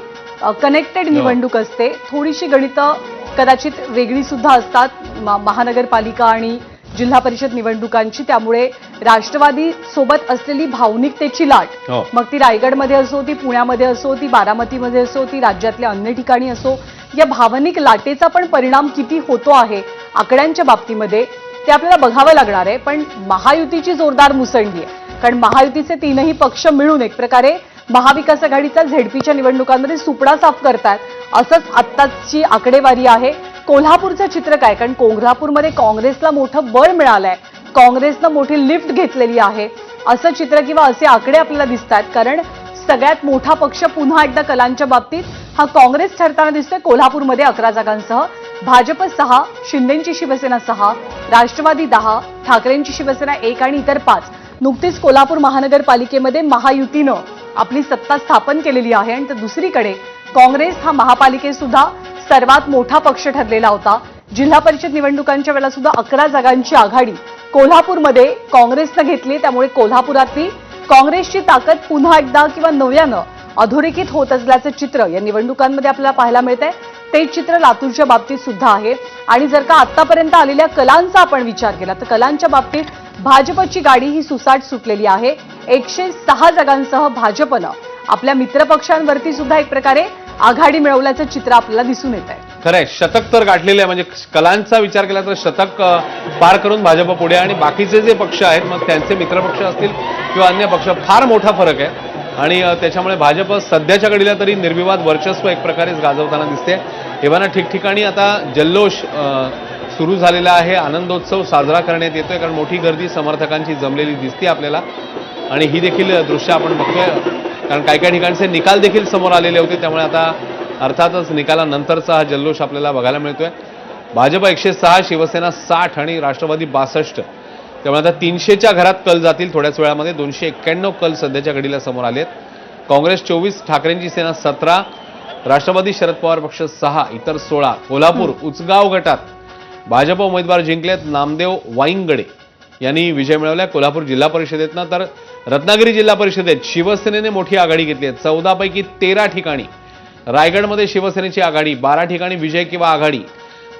कनेक्टेड निवडणूक असते. थोडीशी गणितं कदाचित वेगळी सुद्धा असतात महानगरपालिका आणि जिल्हा परिषद निवडणुकांची. त्यामुळे राष्ट्रवादी सोबत असलेली भावनिकतेची लाट, मग ती रायगडमध्ये असो, ती पुण्यामध्ये असो, ती बारामतीमध्ये असो, ती राज्यातल्या अन्य ठिकाणी असो, या भावनिक लाटेचा पण परिणाम किती होतो आहे आकड्यांच्या बाबतीमध्ये ते आपल्याला बघावं लागणार आहे. पण महायुतीची जोरदार मुसंडी आहे. कारण महायुतीचे तीनही पक्ष मिळून एक प्रकारे महाविकास आघाडीचा झेडपीच्या निवडणुकांमध्ये सुपडा साफ करतात. असंच आत्ताची आकडेवारी आहे. कोल्हापूरचं चित्र काय? कारण कोल्हापूरमध्ये काँग्रेसला मोठं बळ मिळालंय, काँग्रेसनं मोठी लिफ्ट घेतलेली आहे असं चित्र किंवा असे आकडे आपल्याला दिसतात. कारण सगळ्यात मोठा पक्ष पुन्हा एकदा कलांच्या बाबतीत हा काँग्रेस ठरताना दिसतोय. कोल्हापूरमध्ये 11 जागांसह भाजप 6, शिंदेची शिवसेना 6, राष्ट्रवादी 10, ठाकरेंची शिवसेना 1 आणि इतर 5. नुकतीच कोल्हापूर महानगरपालिकेमध्ये महायुतीनं आपली सत्ता स्थापन केलेली आहे. आणि तर दुसरीकडे काँग्रेस हा महापालिकेत सुद्धा सर्वात मोठा पक्ष ठरलेला होता. जिल्हा परिषद निवडणुकांच्या वेळेला सुद्धा 11 जागांची आघाडी कोल्हापूरमध्ये काँग्रेसनं घेतली. त्यामुळे कोल्हापुरातली काँग्रेसची ताकद पुन्हा एकदा किंवा नव्यानं अधोरेखित होत असल्याचं चित्र या निवडणुकांमध्ये आपल्याला पाहायला मिळतंय. तेच चित्र लातूरच्या बाबतीत सुद्धा आहे. आणि जर का आतापर्यंत आलेल्या कलांचा आपण विचार केला तर कलांच्या बाबतीत भाजपची गाडी ही सुसाट सुटलेली आहे. 106 जागांसह भाजपनं आपल्या मित्रपक्षांवरती सुद्धा एक प्रकारे आघाडी मिळवल्याचं चित्र आपल्याला दिसून येत आहे. खरंय, शतक तर गाठलेले आहे. म्हणजे कलांचा विचार केला तर शतक पार करून भाजप पुढे, आणि बाकीचे जे पक्ष आहेत मग त्यांचे मित्रपक्ष असतील किंवा अन्य पक्ष, फार मोठा फरक आहे. आणि त्याच्यामुळे भाजप सध्याच्या घडीला तरी निर्विवाद वर्चस्व एक प्रकारेच गाजवताना दिसते. एव्हाना ठिकठिकाणी आता जल्लोष सुरू झालेला आहे, आनंदोत्सव साजरा करण्यात येतोय, कारण मोठी गर्दी समर्थकांची जमलेली दिसते आपल्याला. आणि ही देखील दृश्य आपण बघतोय, कारण काही काही ठिकाणचे निकाल देखील समोर आलेले होते. त्यामुळे आता अर्थातच निकालानंतरचा हा जल्लोष आपल्याला बघायला मिळतोय. भाजप 106, शिवसेना 60 आणि राष्ट्रवादी 62. त्यामुळे आता 300च्या घरात कल जातील थोड्याच वेळामध्ये. 291 कल सध्याच्या घडीला समोर आलेत. काँग्रेस 24, ठाकरेंची सेना 17, राष्ट्रवादी शरद पवार पक्ष 6, इतर 16. कोल्हापूर उचगाव गटात भाजप उमेदवार जिंकलेत. नामदेव वाईंगडे यांनी विजय मिळवलाय कोल्हापूर जिल्हा परिषदेतनं. तर रत्नागिरी जिल्हा परिषदेत शिवसेनेने मोठी आघाडी घेतली आहे. 14 पैकी 13 ठिकाणी रायगडमध्ये शिवसेनेची आघाडी, 12 ठिकाणी विजय किंवा आघाडी.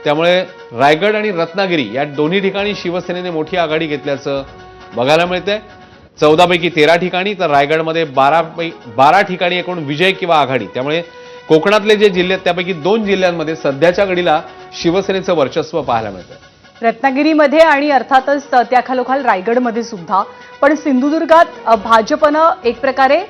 त्यामुळे रायगड आणि रत्नागिरी या दोन्ही ठिकाणी शिवसेनेने मोठी आघाडी घेतल्याचं बघायला मिळतंय. 14 पैकी 13 ठिकाणी, तर रायगडमध्ये 12 ठिकाणी एकूण विजय किंवा आघाडी. त्यामुळे कोकणातले जे जिल्हे आहेत त्यापैकी 2 जिल्ह्यांमध्ये सध्याच्या घडीला शिवसेनेचं वर्चस्व पाहायला मिळतं. रत्नागिरीमध्ये आणि अर्थातच त्याखालोखाल रायगडमध्ये सुद्धा. पण सिंधुदुर्गात भाजपनं एक प्रकारे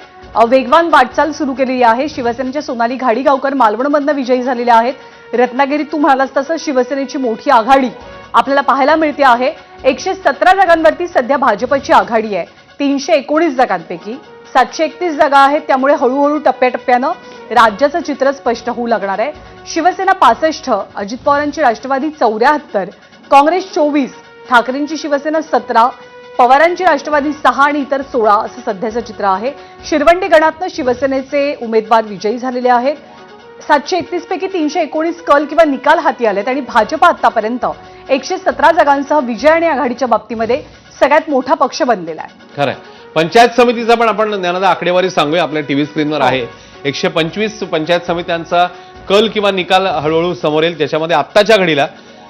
वेगवान वाटचाल सुरू केलेली आहे. शिवसेनेच्या सोनाली घाडीगावकर मालवणमधनं विजयी झालेल्या आहेत. रत्नागिरीत तू म्हणालास तसं शिवसेनेची मोठी आघाडी आपल्याला पाहायला मिळते आहे. 117 जागांवरती सध्या भाजपची आघाडी आहे. 319 जागांपैकी 731 जागा आहेत. त्यामुळे हळूहळू टप्प्याटप्प्यानं राज्याचं चित्र स्पष्ट होऊ लागणार आहे. शिवसेना 65, अजित पवारांची राष्ट्रवादी 74, काँग्रेस 24, ठाकरेंची शिवसेना 17, पवारांची राष्ट्रवादी 6 आणि इतर 16 असं सध्याचं चित्र आहे. शिरवंडी गणातनं शिवसेनेचे उमेदवार विजयी झालेले आहेत. 731 पैकी 319 कल किंवा निकाल हाती आलेत आणि भाजप आतापर्यंत 117 जागांसह विजय आणि आघाडीच्या बाबतीमध्ये सगळ्यात मोठा पक्ष बनलेला आहे. खरंय. पंचायत समितीचा पण आपण ज्ञानादा आकडेवारी सांगूया, आपल्या टीव्ही स्क्रीनवर आहे. 125 पंचायत समित्यांचा कल किंवा निकाल हळूहळू समोर येईल. त्याच्यामध्ये आत्ताच्या घडीला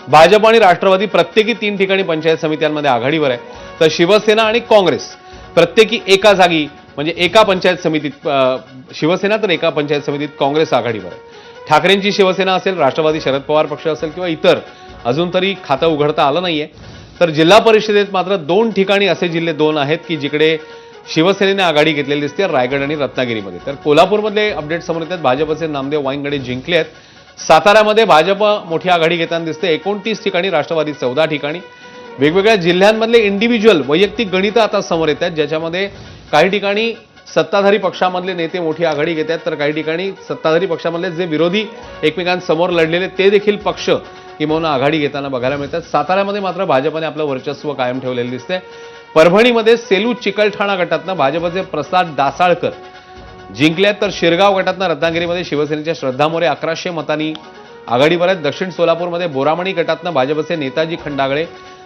भाजप आणि राष्ट्रवादी प्रत्येकी 3 ठिकाणी पंचायत समित्यांमध्ये आघाडीवर आहे. तर शिवसेना आणि काँग्रेस प्रत्येकी एका जागी, म्हणजे एका पंचायत समितीत शिवसेना, तर एका पंचायत समितीत काँग्रेस आघाडीवर आहे. ठाकरेंची शिवसेना असेल, राष्ट्रवादी शरद पवार पक्ष असेल किंवा इतर अजून तरी खातं उघडता आलं नाहीये. तर जिल्हा परिषदेत मात्र 2 ठिकाणी असे जिल्हे 2 आहेत की जिकडे शिवसेनेने आघाडी घेतलेली दिसते, रायगड आणि रत्नागिरीमध्ये. तर कोल्हापूरमधले अपडेट समोर येतात. भाजपचे नामदेव वाईंगडे जिंकले आहेत. साताऱ्यामध्ये भाजप मोठी आघाडी घेताना दिसते. 29 ठिकाणी, राष्ट्रवादी 14 ठिकाणी. वेगवेगळ्या जिल्ह्यांमधले इंडिव्हिज्युअल वैयक्तिक गणितं आता समोर येत आहेत, ज्याच्यामध्ये काही ठिकाणी सत्ताधारी पक्षामधले नेते मोठी आघाडी घेत आहेत, तर काही ठिकाणी सत्ताधारी पक्षामधले जे विरोधी एकमेकांसमोर लढलेले ते देखील पक्ष किंवा आघाडी घेताना बघायला मिळतात. साताऱ्यामध्ये मात्र भाजपने आपलं वर्चस्व कायम ठेवलेलं दिसतंय. परभणीमध्ये सेलू चिकलठाणा गटातनं भाजपचे प्रसाद डासाळकर जिंकल्यात, तर शिरगाव गटातनं रत्नागिरीमध्ये शिवसेनेच्या श्रद्धा मोरे 1100 मतांनी आघाडीवर आहेत. दक्षिण सोलापूरमध्ये बोरामणी गटातनं भाजपचे नेताजी खंडागळे,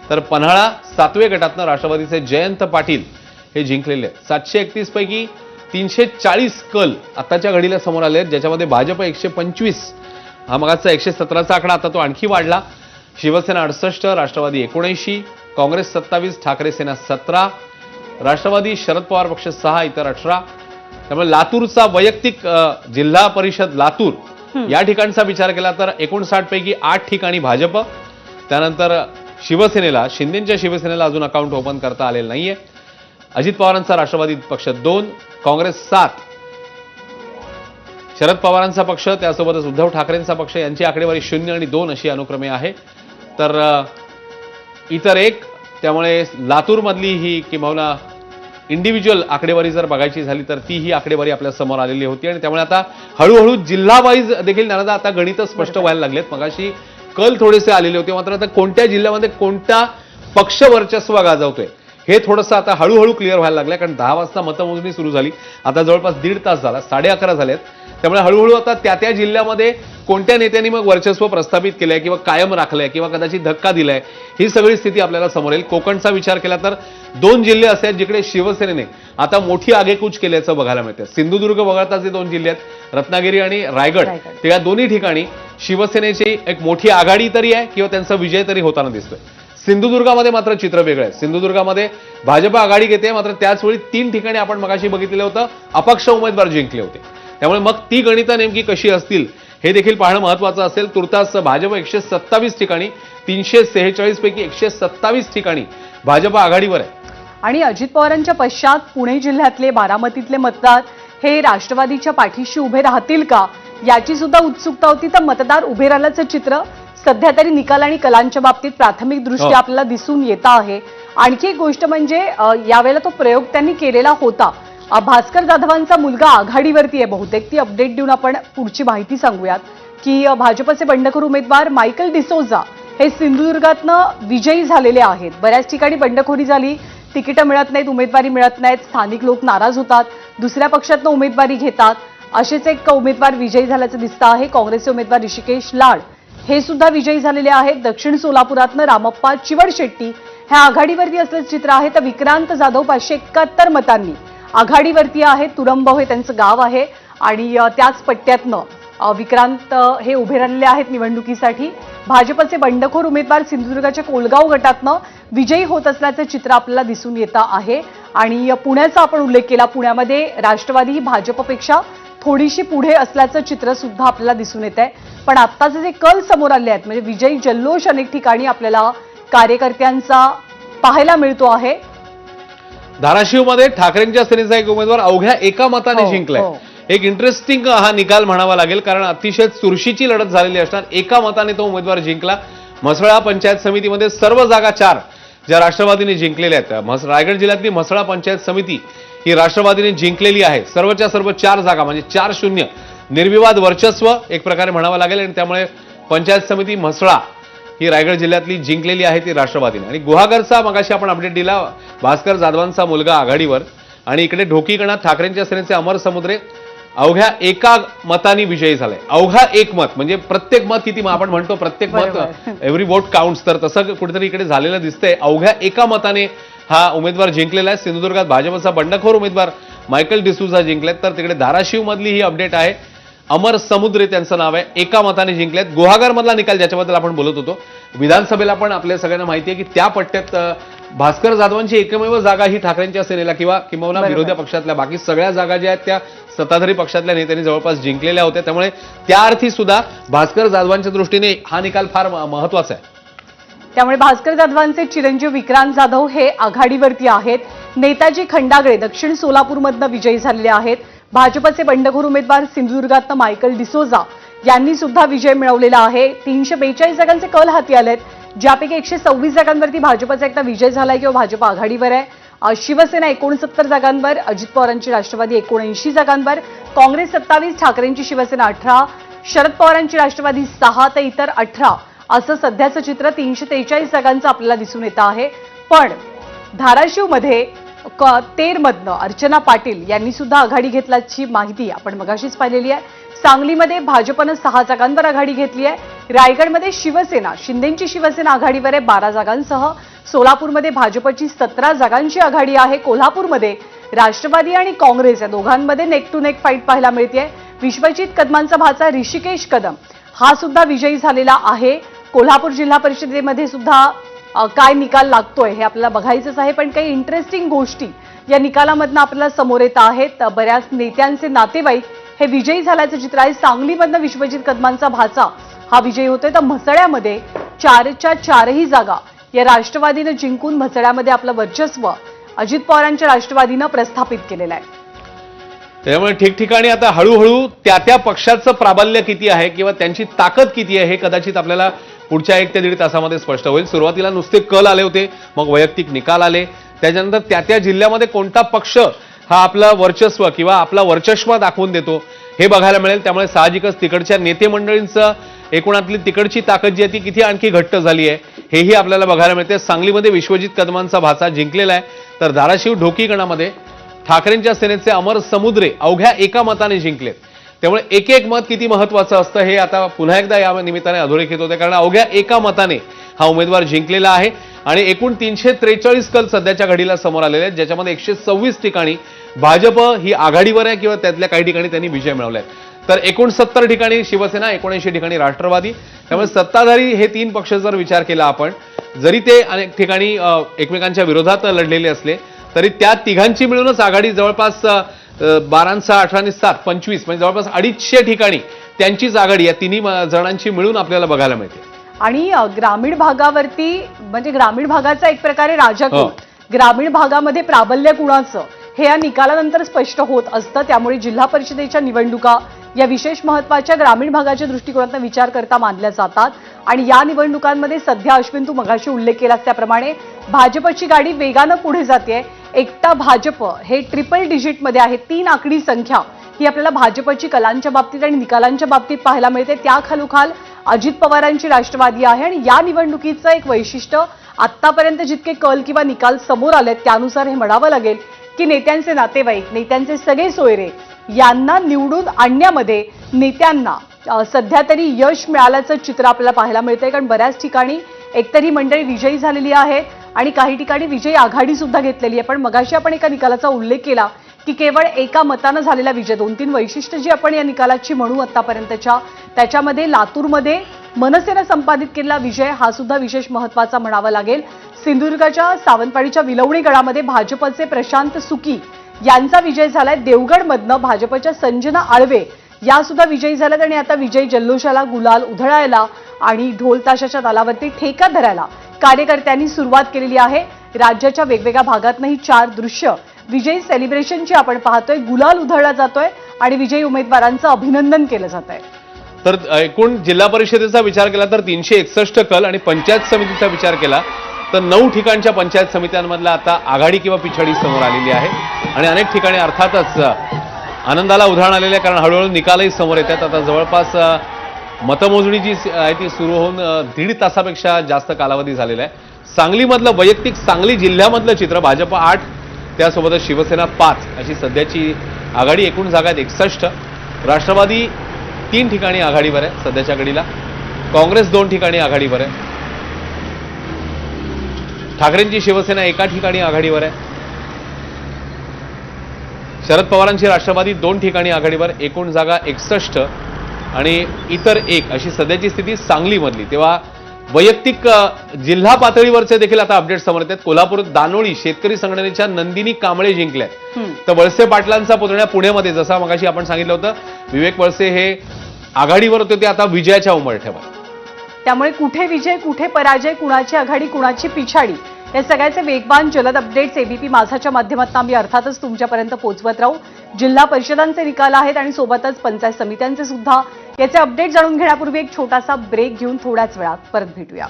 तर पन्हाळा 7वे गटातनं राष्ट्रवादीचे जयंत पाटील हे जिंकलेले आहेत. 731 पैकी 340 कल आताच्या घडीला समोर आले आहेत, ज्याच्यामध्ये भाजप 125, हा मगाचा 117चा आकडा, आता तो आणखी वाढला. शिवसेना 68, राष्ट्रवादी 79, काँग्रेस 27, ठाकरे सेना 17, राष्ट्रवादी शरद पवार पक्ष 6, इतर 18. त्यामुळे लातूरचा वैयक्तिक जिल्हा परिषद लातूर या ठिकाणचा विचार केला तर 59 पैकी 8 ठिकाणी भाजप. त्यानंतर शिवसेनेला, शिंदेच्या शिवसेनेला अजून अकाउंट ओपन करता आलेलं नाहीये. अजित पवारांचा राष्ट्रवादी पक्ष 2, काँग्रेस 7, शरद पवारांचा पक्ष, त्यासोबतच उद्धव ठाकरेंचा पक्ष यांची आकडेवारी 0 आणि 2 अशी अनुक्रमे आहे. तर इतर 1. त्यामुळे लातूरमधली ही किंवा इंडिव्हिज्युअल आकडेवारी जर बघायची झाली तर ती ही आकडेवारी आपल्या समोर आलेली होती. आणि त्यामुळे आता हळूहळू जिल्हा वाईज देखील आता गणितं स्पष्ट व्हायला लागलेत. मगाशी कल थोडेसे आलेले होते, मात्र आता कोणत्या जिल्ह्यामध्ये कोणता पक्ष वर्चस्व गाजवतोय हे थोडंसं आता हळूहळू क्लिअर व्हायला लागलं. कारण 10 वाजता मतमोजणी सुरू झाली, आता जवळपास 1.5 तास झाला, 11:30 झालेत. त्यामुळे हळूहळू आता त्या जिल्ह्यामध्ये कोणत्या नेत्यांनी मग वर्चस्व प्रस्थापित केलंय किंवा कायम राखलंय किंवा कदाचित धक्का दिलाय, ही सगळी स्थिती आपल्याला समोर येईल. कोकणचा विचार केला तर 2 जिल्हे असे आहेत जिकडे शिवसेनेने आता मोठी आगेकूच केल्याचं बघायला मिळतं. सिंधुदुर्ग वगळता जे 2 जिल्हे आहेत, रत्नागिरी आणि रायगड, तर या दोन्ही ठिकाणी शिवसेनेची एक मोठी आघाडी तरी आहे किंवा त्यांचा विजय तरी होताना दिसतोय. सिंधुदुर्गामध्ये मात्र चित्र वेगळं आहे. सिंधुदुर्गामध्ये भाजप आघाडी घेते, मात्र त्याचवेळी 3 ठिकाणी आपण मगाशी बघितलेलं होतं अपक्ष उमेदवार जिंकले होते. त्यामुळे मग ती गणितं नेमकी कशी असतील हे देखील पाहणं महत्वाचं असेल. तुर्तास भाजप 127 ठिकाणी 346 पैकी 127 ठिकाणी भाजप आघाडीवर आहे. आणि अजित पवारांच्या पश्चात पुणे जिल्ह्यातले बारामतीतले मतदार हे राष्ट्रवादीच्या पाठीशी उभे राहतील का, याची सुद्धा उत्सुकता होती. तर मतदार उभे राहिल्याचं चित्र सध्या तरी निकाल आणि कलांच्या बाबतीत प्राथमिक दृष्ट्या आपल्याला दिसून येत आहे. आणखी एक गोष्ट म्हणजे यावेळेला तो प्रयोग त्यांनी केलेला होता. भास्कर जाधवांचा मुलगा आघाडीवरती आहे बहुतेक. ती अपडेट देऊन आपण पुढची माहिती सांगूयात की भाजपचे बंडखोर उमेदवार मायकल डिसोजा हे सिंधुदुर्गातनं विजयी झालेले आहेत. बऱ्याच ठिकाणी बंडखोरी झाली, तिकीटं मिळत नाहीत, उमेदवारी मिळत नाहीत, स्थानिक लोक नाराज होतात, दुसऱ्या पक्षातनं उमेदवारी घेतात. असेच एक उमेदवार विजयी झाल्याचं दिसतं आहे. काँग्रेसचे उमेदवार ऋषिकेश लाड हे सुद्धा विजयी झालेले आहेत. दक्षिण सोलापुरातनं रामप्पा चिवडशेट्टी ह्या आघाडीवरती असल्याचं चित्र आहे. तर विक्रांत जाधव 571 मतांनी आघाडीवरती आहेत. तुरंबव हे त्यांचं गाव आहे आणि त्याच पट्ट्यातनं विक्रांत हे उभे राहिलेले आहेत निवडणुकीसाठी. भाजपचे बंडखोर उमेदवार सिंधुदुर्गाच्या कोलगाव गटातनं विजयी होत असल्याचं चित्र आपल्याला दिसून येतं आहे. आणि पुण्याचा आपण उल्लेख केला, पुण्यामध्ये राष्ट्रवादी ही भाजपपेक्षा थोडीशी पुढे असल्याचं चित्र सुद्धा आपल्याला दिसून येत आहे. पण आत्ताचे जे कल समोर आले आहेत म्हणजे विजयी जल्लोष अनेक ठिकाणी आपल्याला कार्यकर्त्यांचा पाहायला मिळतो आहे. धाराशिवमध्ये ठाकरेंच्या सेनेचा एक उमेदवार अवघ्या एका मताने जिंकलाय. एक इंटरेस्टिंग हा निकाल म्हणावा लागेल, कारण अतिशय चुरशीची लढत झालेली असणार. एका मताने तो उमेदवार जिंकला. म्हसळा पंचायत समितीमध्ये सर्व जागा 4 ज्या राष्ट्रवादीने जिंकलेल्या आहेत. रायगड जिल्ह्यातली म्हसळा पंचायत समिती ही राष्ट्रवादीने जिंकलेली आहे. सर्वच्या सर्व 4 जागा म्हणजे 4-0 निर्विवाद वर्चस्व एक प्रकारे म्हणावं लागेल. आणि त्यामुळे पंचायत समिती म्हसळा ही रायगड जिल्ह्यातली जिंकलेली आहे ती राष्ट्रवादीने. आणि गुहागरचा मगाशी आपण अपडेट दिला, भास्कर जाधवांचा मुलगा आघाडीवर. आणि इकडे ढोकीगणात ठाकरेंच्या सेनेचे अमर समुद्रे अवघ्या एका मताने विजयी झालाय. अवघा एक मत म्हणजे प्रत्येक मत किती, आपण म्हणतो प्रत्येक मत एव्हरी वोट काउंट्स, तर तसं कुठेतरी इकडे झालेलं दिसतंय. अवघ्या एका मताने हा उमेदवार जिंकलेला आहे. सिंधुदुर्गात भाजपचा बंडखोर उमेदवार मायकल डिसूजा जिंकलेत. तर तिकडे धाराशिव मधली ही अपडेट आहे. अमर समुद्रे त्यांचं नाव आहे, एका मताने जिंकलेत. गुहागर मधला निकाल ज्याच्याबद्दल आपण बोलत होतो, विधानसभेला पण आपल्या सगळ्यांना माहिती आहे की त्या पट्ट्यात भास्कर जाधवांची एकमेव जागा ही ठाकरेंच्या सेनेला किंवा विरोधी पक्षातल्या बाकी सगळ्या जागा ज्या आहेत त्या सत्ताधारी पक्षातल्या नेत्यांनी जवळपास जिंकलेल्या होत्या. त्यामुळे त्या अर्थी सुद्धा भास्कर जाधवांच्या दृष्टीने हा निकाल फार महत्वाचा आहे. त्यामुळे भास्कर जाधवांचे चिरंजीव विक्रांत जाधव हे आघाडीवरती आहेत. नेताजी खंडागळे दक्षिण सोलापूरमधनं विजयी झालेले आहेत. भाजपचे बंडखोर उमेदवार सिंधुदुर्गातनं मायकल डिसोजा यांनी सुद्धा विजय मिळवलेला आहे. 342 जागांचे कल हाती आलेत, ज्यापैकी 126 जागांवरती भाजपचा एकदा विजय झालाय किंवा भाजप आघाडीवर आहे. शिवसेना 69 जागांवर, अजित पवारांची राष्ट्रवादी 79 जागांवर, काँग्रेस 27, ठाकरेंची शिवसेना 18, शरद पवारांची राष्ट्रवादी 6 तर इतर 18 असं सध्याचं चित्र 343 जागांचं आपल्याला दिसून येतं आहे. पण धाराशिवमध्ये तेरमधनं अर्चना पाटील यांनी सुद्धा आघाडी घेतल्याची माहिती आपण मगाशीच पाहिलेली आहे. सांगलीमध्ये भाजपनं 6 जागांवर आघाडी घेतली आहे. रायगडमध्ये शिवसेना, शिंदेची शिवसेना आघाडीवर आहे 12 जागांसह. सोलापूरमध्ये भाजपची 17 जागांची आघाडी आहे. कोल्हापूरमध्ये राष्ट्रवादी आणि काँग्रेस या दोघांमध्ये नेक टू नेक फाईट पाहायला मिळते. विश्वजित कदमांचा भाचा ऋषिकेश कदम हा सुद्धा विजयी झालेला आहे. कोल्हापूर जिल्हा परिषदेमध्ये सुद्धा काय निकाल लागतोय हे आपल्याला बघायचंच आहे. पण काही इंटरेस्टिंग गोष्टी या निकालामधनं आपल्याला समोर येत आहेत. बऱ्याच नेत्यांचे नातेवाईक हे विजयी झाल्याचं चित्र आहे. सांगलीमधनं विश्वजित कदमांचा भाचा हा विजयी होतोय. तर म्हसळ्यामध्ये 4च्या 4ही जागा या राष्ट्रवादीनं जिंकून म्हसळ्यामध्ये आपलं वर्चस्व अजित पवारांच्या राष्ट्रवादीनं प्रस्थापित केलेलं आहे. त्यामुळे ठिकठिकाणी आता हळूहळू त्या पक्षाचं प्राबल्य किती आहे किंवा त्यांची ताकद किती आहे हे कदाचित आपल्याला पुढच्या 1 ते 1.5 तासामध्ये स्पष्ट होईल. सुरुवातीला नुसते कल आले होते, मग वैयक्तिक निकाल आले, त्याच्यानंतर त्या जिल्ह्यामध्ये कोणता पक्ष हा आपला वर्चस्व किंवा आपला वर्चस्व दाखवून देतो हे बघायला मिळेल. त्यामुळे साहजिकच तिकडच्या नेते मंडळींचं एकूणातली तिकडची ताकद जी आहे ती किती आणखी घट्ट झाली आहे हेही आपल्याला बघायला मिळते. सांगलीमध्ये विश्वजित कदमांचा भाचा जिंकलेला आहे. तर धाराशिव ढोकीगणामध्ये ठाकरेंच्या सेनेचे अमर समुद्रे अवघ्या एका मताने जिंकलेत. त्यामुळे एक एक मत किती महत्वाचं असतं हे आता पुन्हा एकदा या निमित्ताने अधोरेखित होते, कारण अवघ्या एका मताने हा उमेदवार जिंकलेला आहे आणि एकूण 343 कल सध्याच्या घडीला समोर आलेले आहेत, ज्याच्यामध्ये 126 ठिकाणी भाजप ही आघाडीवर आहे किंवा त्यातल्या काही ठिकाणी त्यांनी विजय मिळवलाय. तर 69 ठिकाणी शिवसेना, 79 ठिकाणी राष्ट्रवादी. त्यामुळे सत्ताधारी हे 3 पक्ष जर विचार केला आपण, जरी ते अनेक ठिकाणी एकमेकांच्या विरोधात लढलेले असले तरी त्या तिघांची मिळूनच आघाडी जवळपास 12, 6, 18, 7, 25 म्हणजे जवळपास 250 ठिकाणी त्यांचीच आघाडी या तिन्ही जणांची मिळून आपल्याला बघायला मिळते. आणि ग्रामीण भागावरती म्हणजे ग्रामीण भागाचा एक प्रकारे राजा कोण, ग्रामीण भागामध्ये प्राबल्य कुणाचं हे या निकालानंतर स्पष्ट होत असतं. त्यामुळे जिल्हा परिषदेच्या निवडणुका या विशेष महत्वाच्या ग्रामीण भागाच्या दृष्टिकोनातून विचार करता मानल्या जातात आणि या निवडणुकांमध्ये सध्या अश्विन तू मगाशी उल्लेख केलास त्याप्रमाणे भाजपची गाडी वेगानं पुढे जाते. एकटा भाजप हे ट्रिपल डिजिटमध्ये आहे, 3 आकडी संख्या ही आपल्याला भाजपची कलांच्या बाबतीत आणि निकालांच्या बाबतीत पाहायला मिळते. त्या खालोखाल अजित पवारांची राष्ट्रवादी आहे आणि या निवडणुकीचं एक वैशिष्ट्य आतापर्यंत जितके कल किंवा निकाल समोर आलेत त्यानुसार हे म्हणावं लागेल की नेत्यांचे नातेवाईक, नेत्यांचे सगळे सोयरे यांना निवडून आणण्यामध्ये नेत्यांना सध्या तरी यश मिळाल्याचं चित्र आपल्याला पाहायला मिळतंय. कारण बऱ्याच ठिकाणी एकतर ही मंडळी विजयी झालेली आहे आणि काही ठिकाणी विजयी आघाडी सुद्धा घेतलेली आहे. पण मगाशी आपण एका निकालाचा उल्लेख केला की केवळ एका मतानं झालेला विजय, 2-3 वैशिष्ट्य जी आपण या निकालाची म्हणू आतापर्यंतच्या, त्याच्यामध्ये लातूरमध्ये मनसेनं संपादित केलेला विजय हा सुद्धा विशेष महत्वाचा म्हणावा लागेल. सिंधुदुर्गाच्या सावंतवाडीच्या विलवणी गडामध्ये भाजपचे प्रशांत सुकी यांचा विजय झालाय. देवगडमधनं भाजपच्या संजना आळवे या सुद्धा विजयी झाल्यात आणि आता विजय जल्लोषाला गुलाल उधळायला आणि ढोल ताशाच्या तालावरती ठेका धरायला कार्यकर्त्यांनी सुरुवात केलेली आहे. राज्याच्या वेगवेगळ्या भागातनं ही 4 दृश्य विजयी सेलिब्रेशनची आपण पाहतोय. गुलाल उधळला जातोय आणि विजयी उमेदवारांचं अभिनंदन केलं जात आहे. तर एकूण जिल्हा परिषदेचा विचार केला तर 361 कल आणि पंचायत समितीचा विचार केला तर 9 ठिकाणच्या पंचायत समित्यांमधला आता आघाडी किंवा पिछाडी समोर आलेली आहे आणि अनेक ठिकाणी अर्थातच आनंदाला उधाण आलेले आहे, कारण हळूहळू निकालही समोर येतात. आता जवळपास मतमोजणी जी आहे ती सुरू होऊन 1.5 तासापेक्षा जास्त कालावधी झालेला आहे. सांगलीमधलं वैयक्तिक सांगली जिल्ह्यामधलं चित्र, भाजप 8 त्यासोबतच शिवसेना 5 अशी सध्याची आघाडी. एकूण जागा आहेत 61. राष्ट्रवादी 3 ठिकाणी आघाडीवर आहे सध्याच्या घडीला, काँग्रेस 2 ठिकाणी आघाडीवर आहे, ठाकरेंची शिवसेना 1 ठिकाणी आघाडीवर आहे, शरद पवारांची राष्ट्रवादी 2 ठिकाणी आघाडीवर. एकूण जागा 61 आणि इतर 1 अशी सध्याची स्थिती सांगलीमधली. तेव्हा वैयक्तिक जिल्हा पातळीवरचे देखील आता अपडेट समोर येतात. कोल्हापूर दानोळी शेतकरी संघटनेच्या नंदिनी कांबळे जिंकल्यात. तर वळसे पाटलांचा पुतण्या पुण्यामध्ये, जसा मगाशी आपण सांगितलं होतं, विवेक वळसे हे आघाडीवर होते, ते आता विजयाच्या उंबरठ्यावर. त्यामुळे कुठे विजय कुठे पराजय, कुणाची आघाडी कुणाची पिछाडी, या सगळ्याचे वेगवान जलद अपडेट्स एबीपी माझाच्या माध्यमातून आम्ही अर्थातच तुमच्यापर्यंत पोहोचवत राहू. जिल्हा परिषदांचे निकाल आहेत आणि सोबतच पंचायत समित्यांचे सुद्धा. याचे अपडेट जाणून घेण्यापूर्वी एक छोटासा ब्रेक घेऊन थोड्याच वेळात परत भेटूया.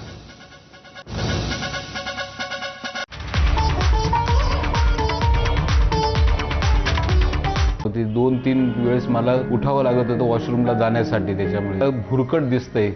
ते 2-3 वेळेस मला उठावं लागत होतं वॉशरूमला जाण्यासाठी, त्याच्यामुळे भुरकट दिसतंय.